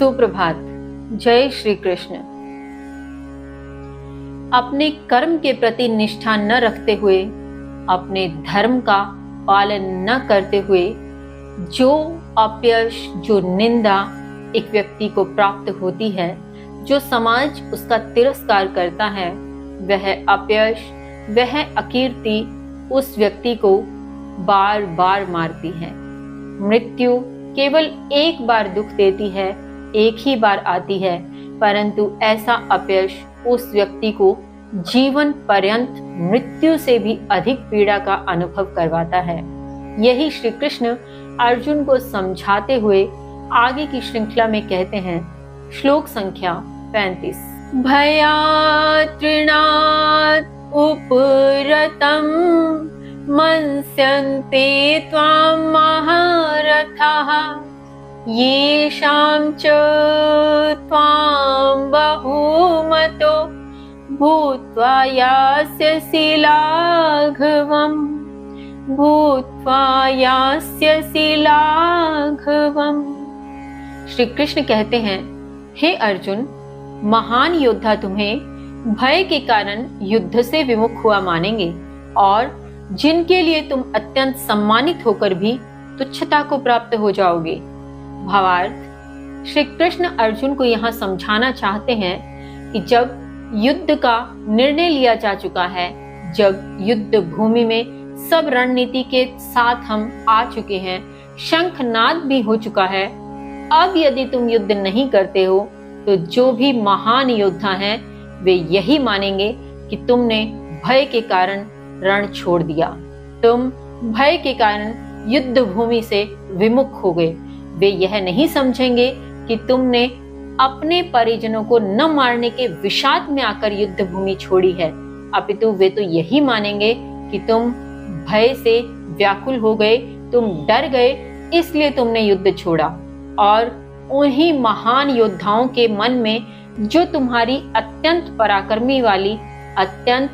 सुप्रभात। जय श्री कृष्ण। अपने कर्म के प्रति निष्ठा न रखते हुए, अपने धर्म का पालन न करते हुए जो अपयश, जो निंदा एक व्यक्ति को प्राप्त होती है, जो समाज उसका तिरस्कार करता है, वह अपयश, वह अकीर्ति उस व्यक्ति को बार बार मारती है। मृत्यु केवल एक बार दुख देती है, एक ही बार आती है, परंतु ऐसा अपयश उस व्यक्ति को जीवन पर्यंत मृत्यु से भी अधिक पीड़ा का अनुभव करवाता है। यही श्री कृष्ण अर्जुन को समझाते हुए आगे की श्रृंखला में कहते हैं, श्लोक संख्या 35। भयात् तृणात् उपरतं मंस्यन्ते त्वां महारथाः येषां च त्वां बहुमतो भूत्वा यास्यसि लाघवम्, भूत्वा यास्यसि लाघवम्। श्री कृष्ण कहते हैं, हे अर्जुन, महान योद्धा तुम्हें भय के कारण युद्ध से विमुख हुआ मानेंगे और जिनके लिए तुम अत्यंत सम्मानित होकर भी तुच्छता को प्राप्त हो जाओगे। भावार्थ, श्री कृष्ण अर्जुन को यहाँ समझाना चाहते हैं कि जब युद्ध का निर्णय लिया जा चुका है, जब युद्ध भूमि में सब रणनीति के साथ हम आ चुके हैं, शंखनाद भी हो चुका है, अब यदि तुम युद्ध नहीं करते हो तो जो भी महान योद्धा हैं वे यही मानेंगे कि तुमने भय के कारण रण छोड़ दिया, तुम भय के कारण युद्ध भूमि से विमुख हो गए। वे यह नहीं समझेंगे कि तुमने अपने परिजनों को न मारने के विषाद में आकर युद्ध भूमि छोड़ी है, अपितु वे तो यही मानेंगे कि तुम भय से व्याकुल हो गए, तुम डर गए, इसलिए तुमने युद्ध छोड़ा। और उन्हीं महान योद्धाओं के मन में जो तुम्हारी अत्यंत पराक्रमी वाली, अत्यंत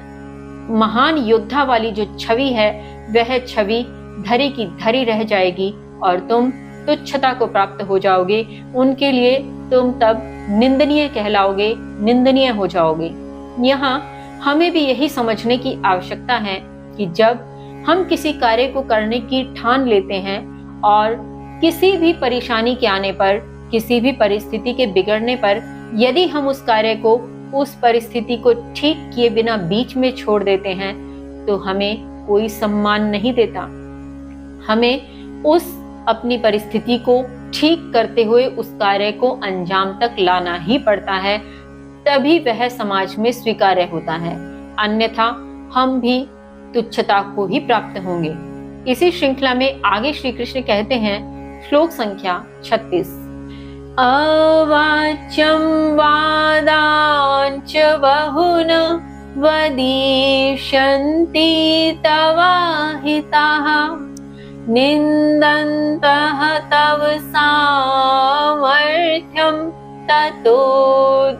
महान योद्धा वाली जो छवि है, वह छवि धरी की धरी रह जाएगी और तुम तुच्छता को प्राप्त हो जाओगे। उनके लिए तुम तब निंदनीय कहलाओगे, निंदनीय हो जाओगे। यहाँ हमें भी यही समझने की आवश्यकता है कि जब हम किसी कार्य को करने की ठान लेते हैं और किसी भी परेशानी के आने पर, किसी भी परिस्थिति के बिगड़ने पर यदि हम उस कार्य को, उस परिस्थिति को ठीक किए बिना बीच में छोड़ देते हैं तो हमें कोई सम्मान नहीं देता। हमें उस अपनी परिस्थिति को ठीक करते हुए उस कार्य को अंजाम तक लाना ही पड़ता है, तभी वह समाज में स्वीकार्य होता है, अन्यथा हम भी तुच्छता को ही प्राप्त होंगे। इसी श्रृंखला में आगे श्री कृष्ण कहते हैं, श्लोक संख्या 36। अवाच्यं वादांच बहुन वदिष्यन्ति तवाहिताः निन्दन्तः तव सामर्थ्यं ततो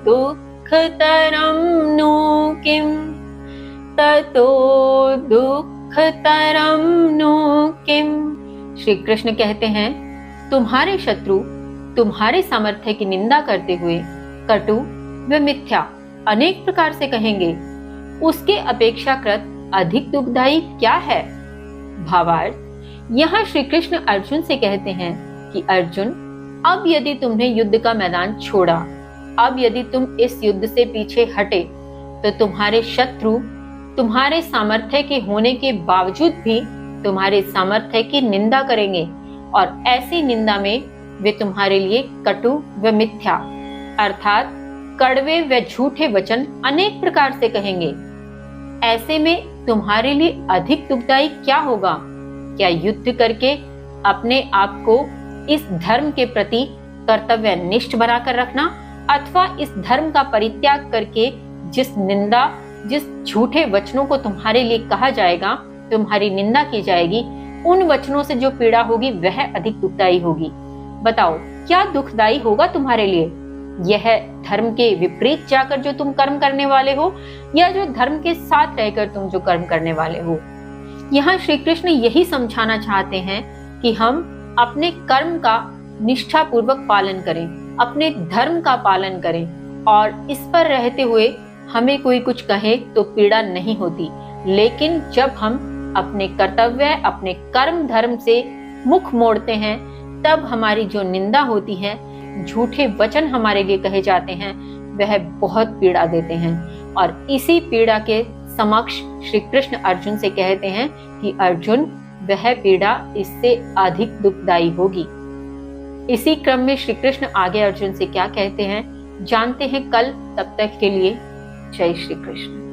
दुःखतरं नु किम्, ततो दुःखतरं नु किम्। श्री कृष्ण कहते हैं, तुम्हारे शत्रु तुम्हारे सामर्थ्य की निंदा करते हुए कटु व मिथ्या अनेक प्रकार से कहेंगे, उसके अपेक्षाकृत अधिक दुखदायी क्या है। भावार्थ, यहाँ श्री कृष्ण अर्जुन से कहते हैं कि अर्जुन, अब यदि तुमने युद्ध का मैदान छोड़ा, अब यदि तुम इस युद्ध से पीछे हटे तो तुम्हारे शत्रु तुम्हारे सामर्थ्य के होने के बावजूद भी तुम्हारे सामर्थ्य की निंदा करेंगे और ऐसी निंदा में वे तुम्हारे लिए कटु व मिथ्या अर्थात कड़वे व झूठे वचन अनेक प्रकार से कहेंगे। ऐसे में तुम्हारे लिए अधिक दुखदायी क्या होगा? क्या युद्ध करके अपने आप को इस धर्म के प्रति कर्तव्यनिष्ठ बनाकर रखना, अथवा इस धर्म का परित्याग करके जिस निंदा, जिस झूठे वचनों को तुम्हारे लिए कहा जाएगा, तुम्हारी निंदा की जाएगी, उन वचनों से जो पीड़ा होगी वह अधिक दुखदायी होगी। बताओ क्या दुखदायी होगा तुम्हारे लिए? यह धर्म के विपरीत जाकर जो तुम कर्म करने वाले हो, या जो धर्म के साथ रहकर तुम जो कर्म करने वाले हो? यहाँ श्री कृष्ण यही समझाना चाहते हैं कि हम अपने कर्म का निष्ठा पूर्वक पालन करें, अपने धर्म का पालन करें और इस पर रहते हुए हमें कोई कुछ कहे तो पीड़ा नहीं होती, लेकिन जब हम अपने कर्तव्य, अपने कर्म धर्म से मुख मोड़ते हैं, तब हमारी जो निंदा होती है, झूठे वचन हमारे लिए कहे जाते हैं, वह बहुत पीड़ा देते हैं। और इसी पीड़ा के समक्ष श्री कृष्ण अर्जुन से कहते हैं कि अर्जुन, वह पीड़ा इससे अधिक दुखदायी होगी। इसी क्रम में श्री कृष्ण आगे अर्जुन से क्या कहते हैं जानते हैं कल। तब तक के लिए जय श्री कृष्ण।